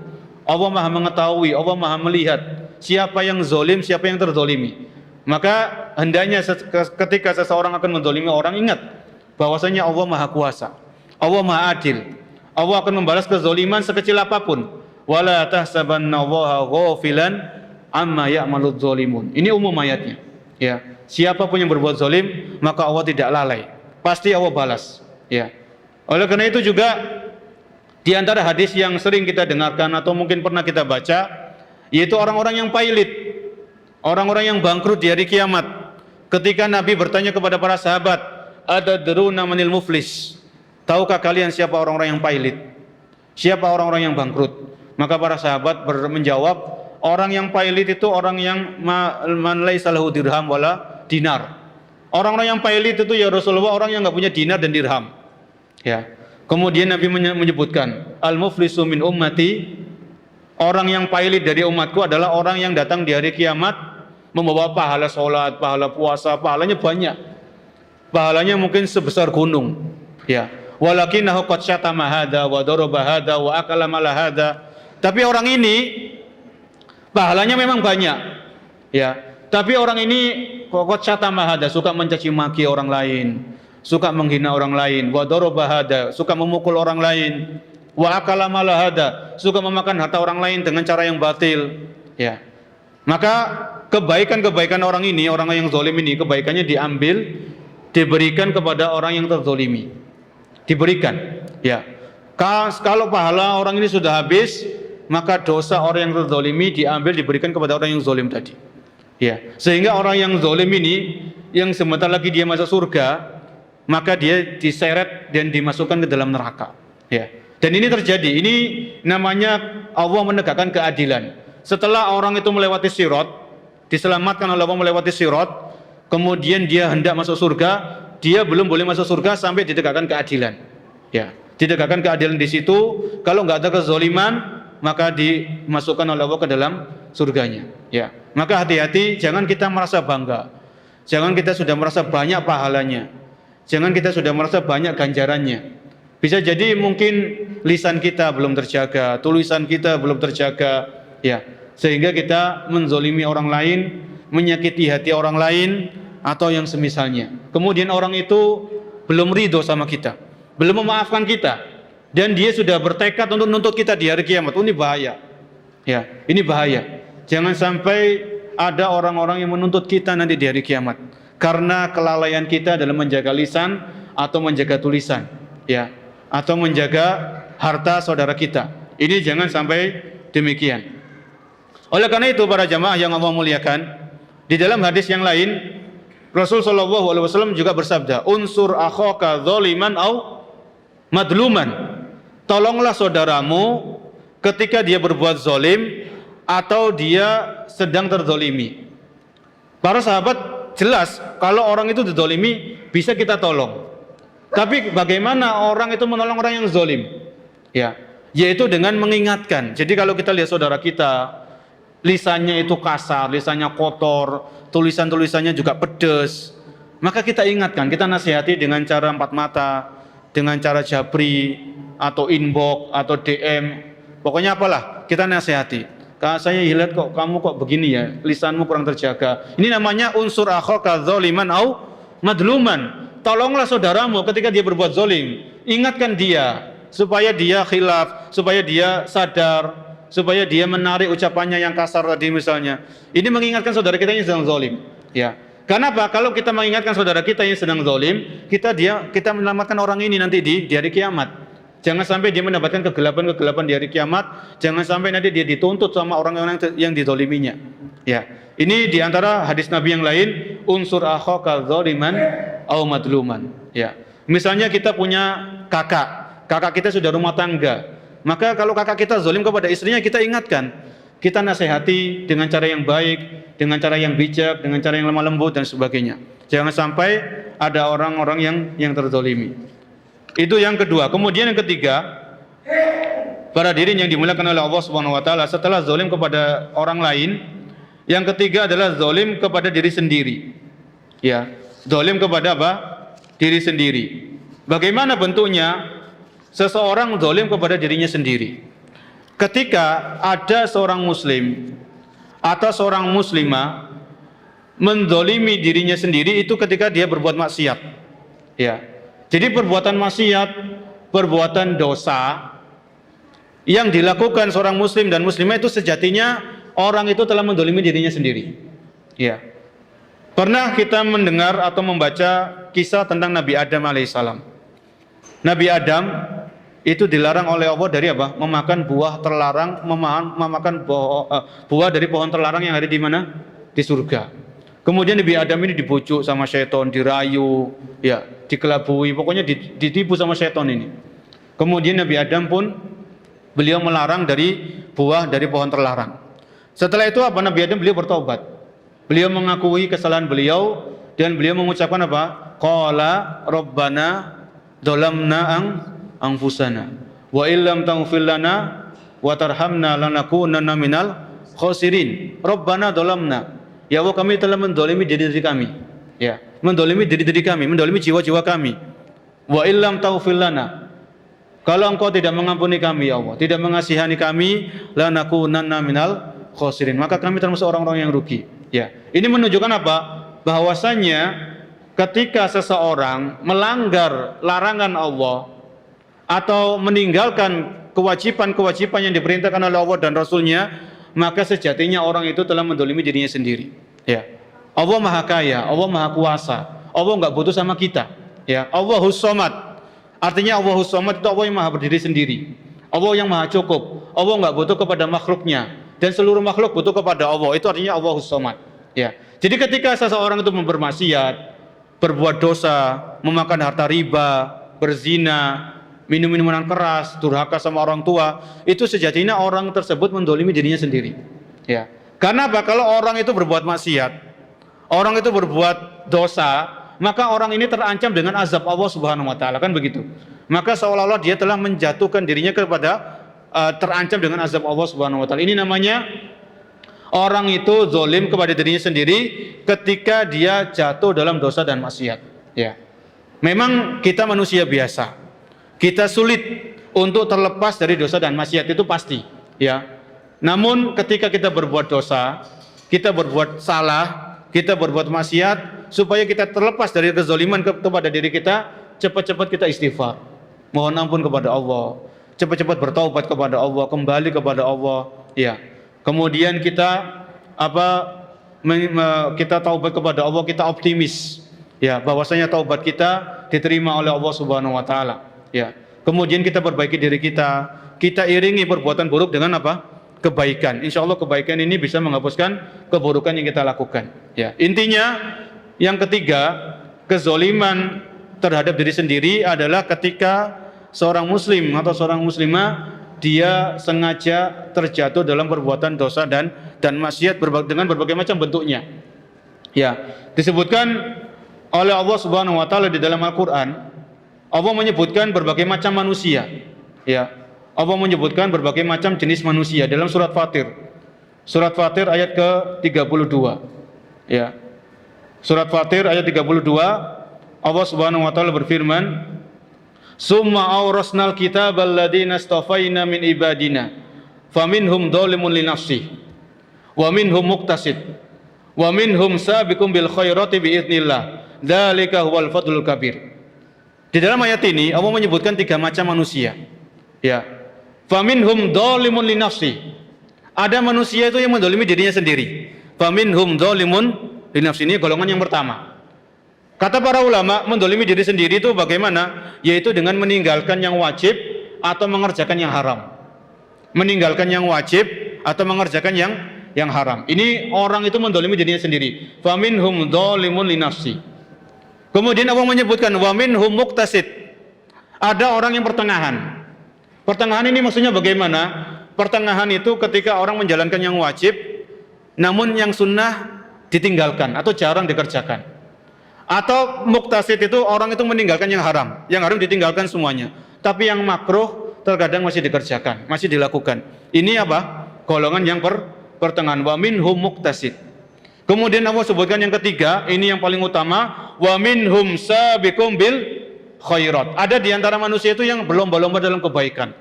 Allah Maha mengetahui, Allah Maha melihat siapa yang zalim, siapa yang terzalimi. Maka hendaknya ketika seseorang akan menzalimi orang, ingat bahwasanya Allah Maha kuasa, Allah Maha adil. Allah akan membalas kezaliman sekecil apapun. Wala tahsabannallaha ghafilan amma ya'maludz zalimun. Ini umum ayatnya. Ya. Siapapun yang berbuat zalim, maka Allah tidak lalai. Pasti Allah balas. Ya. Oleh karena itu juga di antara hadis yang sering kita dengarkan atau mungkin pernah kita baca, yaitu orang-orang yang pailit, orang-orang yang bangkrut di hari kiamat. Ketika Nabi bertanya kepada para sahabat, "Atadruna manil muflis?" Tahukah kalian siapa orang-orang yang pailit? Siapa orang-orang yang bangkrut? Maka para sahabat menjawab, orang yang pailit itu orang yang man laisa lahu dirham wala dinar. Orang-orang yang pailit itu ya Rasulullah, orang yang enggak punya dinar dan dirham. Ya. Kemudian Nabi menyebutkan, al-muflisu min ummati, orang yang pailit dari umatku adalah orang yang datang di hari kiamat membawa pahala salat, pahala puasa, pahalanya banyak. Pahalanya mungkin sebesar gunung. Ya. Walakinahu qad syatama hadza wa daraba hadza wa akala mala hadza. Tapi orang ini pahalanya memang banyak. Ya. Tapi orang ini qad syatama hadza, suka mencaci maki orang lain, suka menghina orang lain, wa daraba hadza, suka memukul orang lain, wa akala mala hadza, suka memakan harta orang lain dengan cara yang batil. Ya. Maka kebaikan-kebaikan orang ini, orang yang zalim ini, kebaikannya diambil, diberikan kepada orang yang terzalimi. Diberikan. Ya. Kalau pahala orang ini sudah habis, maka dosa orang yang terzalimi diambil, diberikan kepada orang yang zalim tadi. Ya. Sehingga orang yang zalim ini, yang sebentar lagi dia masuk surga, maka dia diseret dan dimasukkan ke dalam neraka. Ya. Dan ini terjadi. Ini namanya Allah menegakkan keadilan. Setelah orang itu melewati sirat, diselamatkan oleh Allah melewati sirat, kemudian dia hendak masuk surga, dia belum boleh masuk surga sampai ditegakkan keadilan. Ya, ditegakkan keadilan di situ. Kalau nggak ada kezaliman, maka dimasukkan oleh Allah ke dalam surganya. Ya, maka hati-hati, jangan kita merasa bangga, jangan kita sudah merasa banyak pahalanya, jangan kita sudah merasa banyak ganjarannya. Bisa jadi mungkin lisan kita belum terjaga, tulisan kita belum terjaga, ya, sehingga kita menzolimi orang lain, menyakiti hati orang lain, atau yang semisalnya. Kemudian orang itu belum ridho sama kita, belum memaafkan kita, dan dia sudah bertekad untuk menuntut kita di hari kiamat. Ini bahaya. Ya, ini bahaya. Jangan sampai ada orang-orang yang menuntut kita nanti di hari kiamat karena kelalaian kita dalam menjaga lisan atau menjaga tulisan, ya, atau menjaga harta saudara kita. Ini jangan sampai demikian. Oleh karena itu para jamaah yang Allah muliakan, di dalam hadis yang lain Rasul sallallahu alaihi wasallam juga bersabda, "Unsur akhaka dzaliman au madluman." Tolonglah saudaramu ketika dia berbuat zalim atau dia sedang terzalimi. Para sahabat jelas kalau orang itu dizalimi bisa kita tolong. Tapi bagaimana orang itu menolong orang yang zalim? Ya, yaitu dengan mengingatkan. Jadi kalau kita lihat saudara kita lisannya itu kasar, lisannya kotor, tulisan-tulisannya juga pedas, maka kita ingatkan, kita nasihati dengan cara empat mata, dengan cara japri atau inbox atau DM, pokoknya apalah kita nasihati. Saya lihat kok kamu kok begini ya, lisanmu kurang terjaga. Ini namanya unsur akhaka dzaliman au madluman. Tolonglah saudaramu ketika dia berbuat zalim, ingatkan dia supaya dia khilaf, supaya dia sadar, supaya dia menarik ucapannya yang kasar tadi misalnya. Ini mengingatkan saudara kita yang sedang zalim. Ya. Kenapa? Kalau kita mengingatkan saudara kita yang sedang zalim, kita menyelamatkan orang ini nanti di hari kiamat. Jangan sampai dia mendapatkan kegelapan-kegelapan di hari kiamat. Jangan sampai nanti dia dituntut sama orang-orang yang dizaliminya. Ya. Ini diantara hadis Nabi yang lain, unsur akhaka dzaliman au madluman. Ya. Misalnya kita punya kakak kita sudah rumah tangga. Maka kalau kakak kita zalim kepada istrinya, kita ingatkan, kita nasihati dengan cara yang baik, dengan cara yang bijak, dengan cara yang lemah lembut dan sebagainya. Jangan sampai ada orang-orang yang terzalimi. Itu yang kedua. Kemudian yang ketiga, para hadirin yang dimuliakan oleh Allah Subhanahu wa taala, setelah zalim kepada orang lain, yang ketiga adalah zalim kepada diri sendiri. Ya, zalim kepada apa? Diri sendiri. Bagaimana bentuknya? Seseorang zalim kepada dirinya sendiri. Ketika ada seorang muslim atau seorang muslimah menzalimi dirinya sendiri, itu ketika dia berbuat maksiat. Ya. Jadi perbuatan maksiat, perbuatan dosa yang dilakukan seorang muslim dan muslimah itu sejatinya orang itu telah menzalimi dirinya sendiri. Ya. Pernah kita mendengar atau membaca kisah tentang Nabi Adam alaihissalam. Nabi Adam itu dilarang oleh Allah dari apa? Memakan buah terlarang, memakan buah dari pohon terlarang yang ada di mana? Di surga. Kemudian Nabi Adam ini dibujuk sama syaitan, dirayu, ya, dikelabui, pokoknya ditipu sama syaitan ini. Kemudian Nabi Adam pun beliau melarang dari buah dari pohon terlarang. Setelah itu apa? Nabi Adam beliau bertobat. Beliau mengakui kesalahan beliau dan beliau mengucapkan apa? Qala Rabbana dzalamna anfusana wa illam taghfir lana wa tarhamna lanakunanna minal khasirin. Rabbana dzalamna, ya Allah, kami telah mendolimi diri kami, ya, mendolimi diri kami, mendolimi jiwa-jiwa kami. Wa illam taghfir lana, kalau engkau tidak mengampuni kami ya Allah, tidak mengasihani kami, lanakunanna minal khasirin, maka kami termasuk orang-orang yang rugi. Ya, ini menunjukkan apa? Bahwasanya ketika seseorang melanggar larangan Allah atau meninggalkan kewajiban-kewajiban yang diperintahkan oleh Allah dan Rasulnya, maka sejatinya orang itu telah mendolimi dirinya sendiri. Ya, Allah Maha Kaya, Allah Maha Kuasa, Allah nggak butuh sama kita. Ya, Allahus Somad, artinya Allahus Somad itu Allah yang Maha berdiri sendiri, Allah yang Maha cukup. Allah nggak butuh kepada makhluknya dan seluruh makhluk butuh kepada Allah. Itu artinya Allahus Somad. Ya, jadi ketika seseorang itu bermaksiat, berbuat dosa, memakan harta riba, berzina, minum minuman keras, durhaka sama orang tua, itu sejatinya orang tersebut mendolimi dirinya sendiri. Ya. Karena apa? Kalau orang itu berbuat maksiat, orang itu berbuat dosa, maka orang ini terancam dengan azab Allah Subhanahu wa taala, kan begitu. Maka seolah-olah dia telah menjatuhkan dirinya kepada terancam dengan azab Allah Subhanahu wa taala. Ini namanya orang itu zalim kepada dirinya sendiri ketika dia jatuh dalam dosa dan maksiat, ya. Memang kita manusia biasa. Kita sulit untuk terlepas dari dosa dan maksiat, itu pasti, ya. Namun ketika kita berbuat dosa, kita berbuat salah, kita berbuat maksiat, supaya kita terlepas dari kezaliman kepada diri kita, cepat-cepat kita istighfar, mohon ampun kepada Allah, cepat-cepat bertaubat kepada Allah, kembali kepada Allah, ya. Kemudian kita kita taubat kepada Allah, kita optimis, ya, bahwasanya taubat kita diterima oleh Allah Subhanahu wa taala, ya. Kemudian kita perbaiki diri kita iringi perbuatan buruk dengan kebaikan. Insya Allah kebaikan ini bisa menghapuskan keburukan yang kita lakukan, ya. Intinya yang ketiga, kezoliman terhadap diri sendiri adalah ketika seorang muslim atau seorang muslimah dia sengaja terjatuh dalam perbuatan dosa dan maksiat dengan berbagai macam bentuknya, ya. Disebutkan oleh Allah Subhanahu wa taala di dalam Al-Qur'an, Allah menyebutkan berbagai macam manusia, ya. Allah menyebutkan berbagai macam jenis manusia dalam surat Fatir. Surat Fatir ayat ke-32, ya. Surat Fatir ayat 32, Allah Subhanahu wa taala berfirman, "Summa awrasnal kitabal ladzina istafaina min ibadina, faminhum dzalimun li nafsihi, wa minhum muqtasid, wa minhum sabiqum bil khairati bi idznillah. Dzalika huwal fadlul kabir." Di dalam ayat ini Allah menyebutkan tiga macam manusia, ya. Faminhum dzalimun li nafsihi. Ada manusia itu yang mendolimi dirinya sendiri. Faminhum dzalimun li nafsihi, ini golongan yang pertama. Kata para ulama, mendolimi diri sendiri itu bagaimana? Yaitu dengan meninggalkan yang wajib atau mengerjakan yang haram. Meninggalkan yang wajib atau mengerjakan yang haram. Ini orang itu mendolimi dirinya sendiri. Faminhum dzalimun li nafsi. Kemudian Allah menyebutkan wa minhum muqtasid. Ada orang yang pertengahan. Pertengahan ini maksudnya bagaimana? Pertengahan itu ketika orang menjalankan yang wajib, namun yang sunnah ditinggalkan atau jarang dikerjakan. Atau muktasid itu orang itu meninggalkan yang haram ditinggalkan semuanya, tapi yang makruh terkadang masih dikerjakan, masih dilakukan. Ini golongan yang pertengahan. Wa minhum muktasid. Kemudian Allah sebutkan yang ketiga, ini yang paling utama, wa minhum sabiqum bil khairat. Ada di antara manusia itu yang berlomba-lomba dalam kebaikan,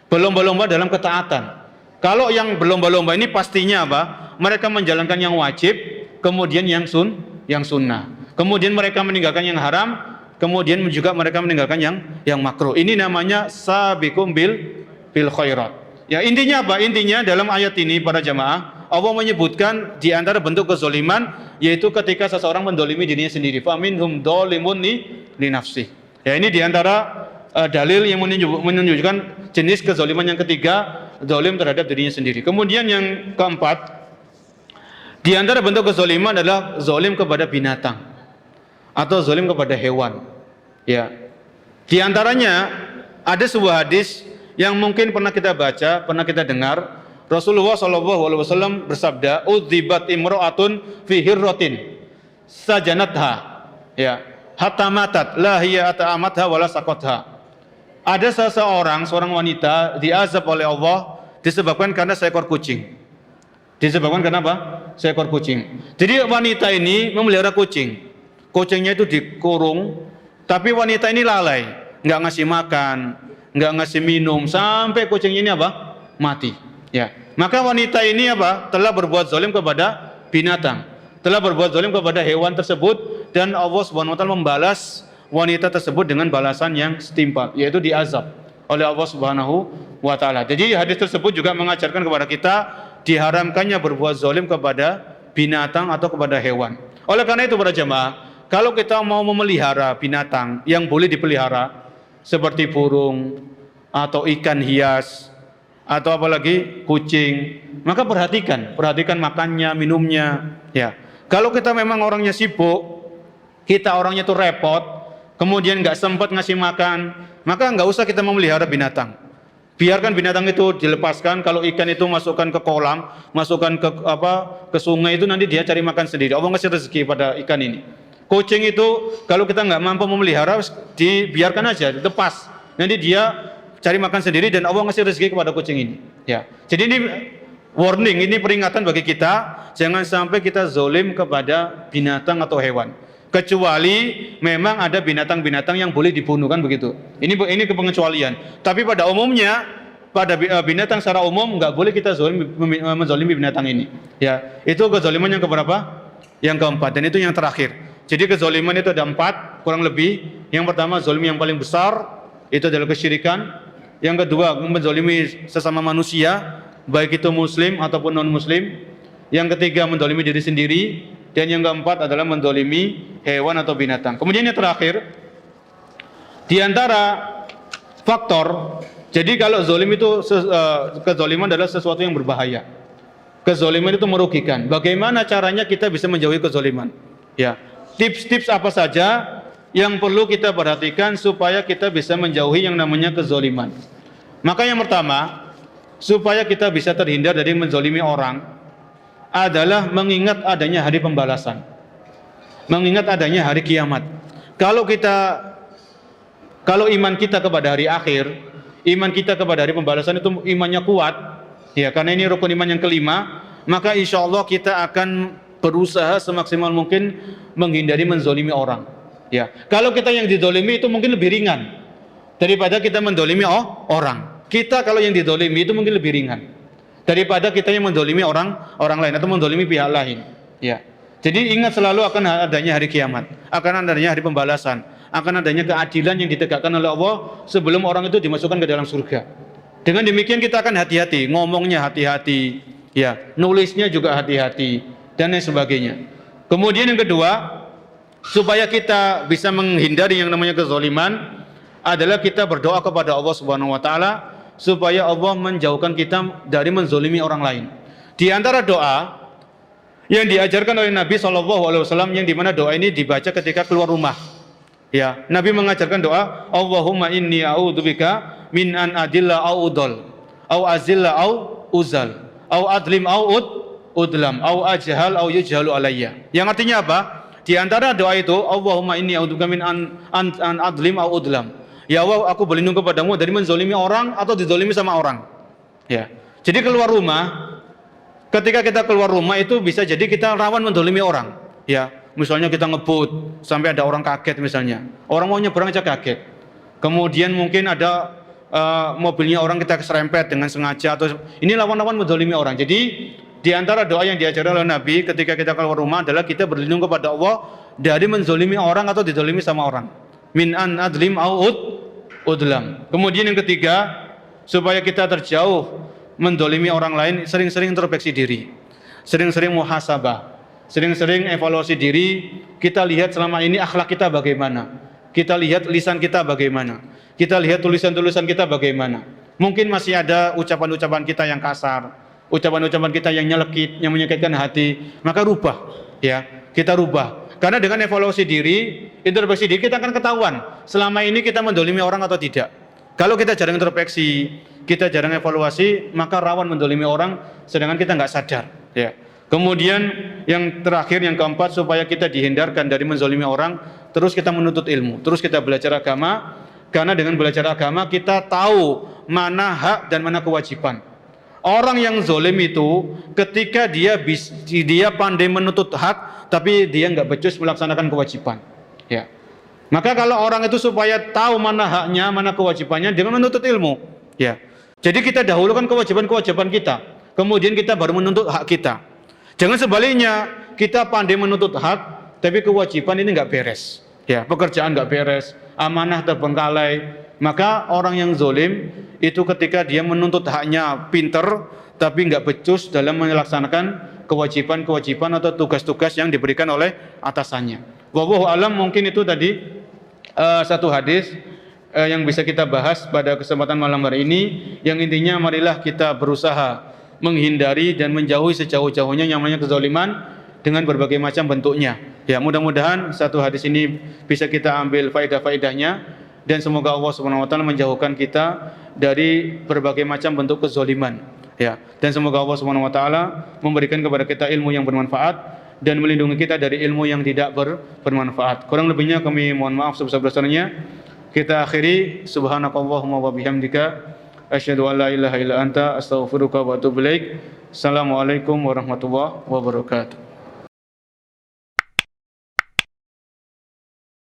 berlomba-lomba dalam ketaatan. Kalau yang berlomba-lomba ini pastinya mereka menjalankan yang wajib, kemudian yang sunnah. Kemudian mereka meninggalkan yang haram, kemudian juga mereka meninggalkan yang makruh. Ini namanya sabiqum bil khairat. Ya, intinya Intinya dalam ayat ini para jamaah, Allah menyebutkan di antara bentuk kezaliman yaitu ketika seseorang mendolimi dirinya sendiri. Faminhum dzalimun li nafsi. Ya, ini di antara dalil yang menunjukkan jenis kezaliman yang ketiga, zalim terhadap dirinya sendiri. Kemudian yang keempat, di antara bentuk kezaliman adalah zalim kepada binatang atau zalim kepada hewan, ya. Di antaranya ada sebuah hadis yang mungkin pernah kita baca, pernah kita dengar. Rasulullah SAW bersabda, "Udzibat imra'atun fi hirratin sajanatha, ya, hatta matat, la hiya ata'amatha wala saqatha." Ada seorang wanita diazab oleh Allah disebabkan karena seekor kucing. Disebabkan kenapa? Seekor kucing. Jadi wanita ini memelihara kucing. Kucingnya itu dikurung, tapi wanita ini lalai, nggak ngasih makan, nggak ngasih minum, sampai kucing ini mati. Ya, maka wanita ini telah berbuat zalim kepada binatang, telah berbuat zalim kepada hewan tersebut, dan Allah Subhanahu wa taala membalas wanita tersebut dengan balasan yang setimpal, yaitu diazab oleh Allah Subhanahu wa taala. Jadi hadis tersebut juga mengajarkan kepada kita diharamkannya berbuat zalim kepada binatang atau kepada hewan. Oleh karena itu para jemaah, kalau kita mau memelihara binatang yang boleh dipelihara seperti burung atau ikan hias atau apalagi kucing, maka perhatikan makannya, minumnya, ya. Kalau kita memang orangnya sibuk, kita orangnya tuh repot, kemudian nggak sempat ngasih makan, maka nggak usah kita memelihara binatang. Biarkan binatang itu dilepaskan. Kalau ikan itu masukkan ke kolam, masukkan ke sungai, itu nanti dia cari makan sendiri. Allah ngasih rezeki pada ikan ini. Kucing itu kalau kita nggak mampu memelihara, dibiarkan aja, lepas. Nanti dia cari makan sendiri dan Allah ngasih rezeki kepada kucing ini. Ya. Jadi ini warning, ini peringatan bagi kita, jangan sampai kita zolim kepada binatang atau hewan. Kecuali memang ada binatang-binatang yang boleh dibunuh, kan begitu. Ini kepengecualian. Tapi pada umumnya, pada binatang secara umum nggak boleh kita menzolimi binatang ini. Ya, itu kezoliman yang keberapa? Yang keempat, dan itu yang terakhir. Jadi kezoliman itu ada 4 kurang lebih. Yang pertama zolim yang paling besar itu adalah kesyirikan. Yang kedua menzolimi sesama manusia, baik itu muslim ataupun non muslim. Yang ketiga menzolimi diri sendiri, dan yang keempat adalah menzolimi hewan atau binatang. Kemudian yang terakhir, di antara faktor, jadi kalau zolim itu kezoliman adalah sesuatu yang berbahaya. Kezoliman itu merugikan. Bagaimana caranya kita bisa menjauhi kezoliman? Ya, tips-tips apa saja yang perlu kita perhatikan supaya kita bisa menjauhi yang namanya kezoliman? Maka yang pertama, supaya kita bisa terhindar dari menzolimi orang adalah mengingat adanya hari pembalasan, mengingat adanya hari kiamat. Kalau iman kita kepada hari akhir, iman kita kepada hari pembalasan itu imannya kuat, ya, karena ini rukun iman yang kelima, maka insya Allah kita akan berusaha semaksimal mungkin menghindari menzolimi orang. Ya, kalau kita yang didolimi itu mungkin lebih ringan daripada kita mendolimi orang. Kita kalau yang didolimi itu mungkin lebih ringan daripada kita yang mendolimi orang lain atau mendolimi pihak lain. Ya, jadi ingat selalu akan adanya hari kiamat, akan adanya hari pembalasan, akan adanya keadilan yang ditegakkan oleh Allah sebelum orang itu dimasukkan ke dalam surga. Dengan demikian kita akan hati-hati, ngomongnya hati-hati, ya, nulisnya juga hati-hati, dan lain sebagainya. Kemudian yang kedua, supaya kita bisa menghindari yang namanya kezaliman adalah kita berdoa kepada Allah Subhanahu wa taala supaya Allah menjauhkan kita dari menzalimi orang lain. Di antara doa yang diajarkan oleh Nabi SAW, yang dimana doa ini dibaca ketika keluar rumah. Ya, Nabi mengajarkan doa, Allahumma inni a'udzubika min an adilla au udol, au azilla au uzal, au adlim au udlam, au ajhal au yujhalu alayya. Yang artinya apa? Di antara doa itu, Allahumma inni a'udzubika min an adlim au udlam. Ya Allah, aku berlindung kepadamu dari menzolimi orang atau dizolimi sama orang. Ya. Jadi keluar rumah, ketika kita keluar rumah itu bisa jadi kita rawan menzolimi orang. Ya, misalnya kita ngebut sampai ada orang kaget misalnya. Orang mau nyebrang aja kaget. Kemudian mungkin ada mobilnya orang kita keserempet dengan sengaja, atau ini lawan-lawan menzolimi orang. Jadi di antara doa yang diajarkan oleh Nabi ketika kita keluar rumah adalah kita berlindung kepada Allah dari menzolimi orang atau dizolimi sama orang. Min an adlim au udlam. Kemudian yang ketiga, supaya kita terjauh mendolimi orang lain, sering-sering introspeksi diri, sering-sering muhasabah, sering-sering evaluasi diri. Kita lihat selama ini akhlak kita bagaimana, kita lihat lisan kita bagaimana, kita lihat tulisan-tulisan kita bagaimana. Mungkin masih ada ucapan-ucapan kita yang kasar, ucapan-ucapan kita yang nyelekit, yang menyakitkan hati, maka rubah, ya, kita rubah. Karena dengan evaluasi diri, introspeksi diri, kita akan ketahuan selama ini kita mendolimi orang atau tidak. Kalau kita jarang introspeksi, kita jarang evaluasi, maka rawan mendolimi orang, sedangkan kita nggak sadar. Ya. Kemudian yang terakhir, yang keempat, supaya kita dihindarkan dari menzolimi orang, terus kita menuntut ilmu, terus kita belajar agama. Karena dengan belajar agama kita tahu mana hak dan mana kewajiban. Orang yang zolim itu ketika dia pandai menuntut hak, tapi dia nggak becus melaksanakan kewajiban. Ya. Maka kalau orang itu supaya tahu mana haknya, mana kewajibannya, dengan menuntut ilmu. Ya. Jadi kita dahulukan kewajiban-kewajiban kita, kemudian kita baru menuntut hak kita. Jangan sebaliknya, kita pandai menuntut hak, tapi kewajiban ini nggak beres. Ya, pekerjaan nggak beres, amanah terbengkalai. Maka orang yang zolim itu ketika dia menuntut haknya pinter, tapi nggak becus dalam melaksanakan kewajiban-kewajiban atau tugas-tugas yang diberikan oleh atasannya. Wallahu alam, mungkin itu tadi satu hadis yang bisa kita bahas pada kesempatan malam hari ini. Yang intinya marilah kita berusaha menghindari dan menjauhi sejauh-jauhnya yang namanya kezaliman dengan berbagai macam bentuknya. Ya, mudah-mudahan satu hadis ini bisa kita ambil faedah-faedahnya, dan semoga Allah Subhanahu wa taala menjauhkan kita dari berbagai macam bentuk kezaliman. Ya, dan semoga Allah Subhanahu wa taala memberikan kepada kita ilmu yang bermanfaat dan melindungi kita dari ilmu yang tidak bermanfaat. Kurang lebihnya kami mohon maaf sebesar-besarnya. Kita akhiri, subhanakallahumma wa bihamdika asyhadu an la ilaha illa anta astaghfiruka wa atubu ilaik. Assalamualaikum warahmatullahi wabarakatuh.